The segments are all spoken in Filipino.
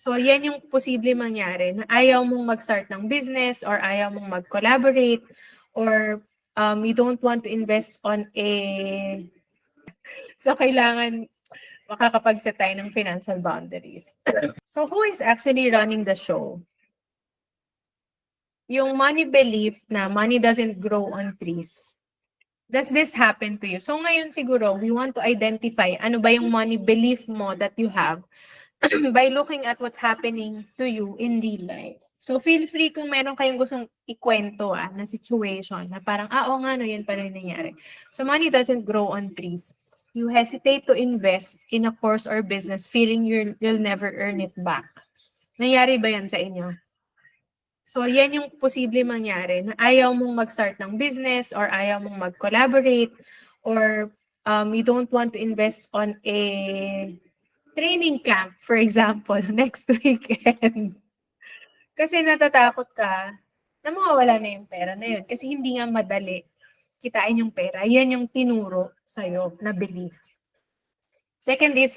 So, yan yung posible mangyari na ayaw mong mag-start ng business or ayaw mong mag-collaborate or you don't want to invest on a... So, kailangan makakapag-set tayo ng financial boundaries. So, who is actually running the show? Yung money belief na money doesn't grow on trees. Does this happen to you? So, ngayon siguro, we want to identify ano ba yung money belief mo that you have by looking at what's happening to you in real life. So, feel free kung meron kayong gustong ikwento na situation na parang, oo nga, no, yan pala yung nangyari. So, money doesn't grow on trees. You hesitate to invest in a course or business fearing you'll never earn it back. Nangyari ba yan sa inyo? So, yan yung posible mangyari na ayaw mong mag-start ng business or ayaw mong mag-collaborate or you don't want to invest on a training camp, for example, next weekend. Kasi natatakot ka na mawawala na yung pera na yun. Kasi hindi nga madali kitain yung pera. Yan yung tinuro sa'yo na belief. Second is,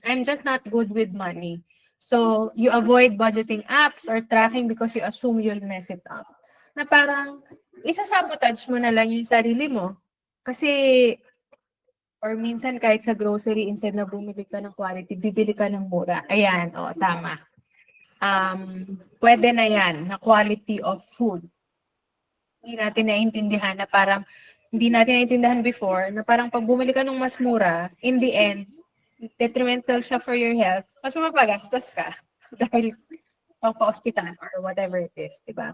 I'm just not good with money. So, you avoid budgeting apps or tracking because you assume you'll mess it up. Na parang, isasabotage mo na lang yung sarili mo. Kasi, or minsan kahit sa grocery, instead na bumili ka ng quality, bibili ka ng mura. Ayan, tama. Pwede na yan, na quality of food. Hindi natin naiintindihan na parang, hindi natin naiintindihan before, na parang pag bumili ka ng mas mura, in the end, detrimental siya for your health, mas mapagastos ka dahil pa-hospital or whatever it is, di ba?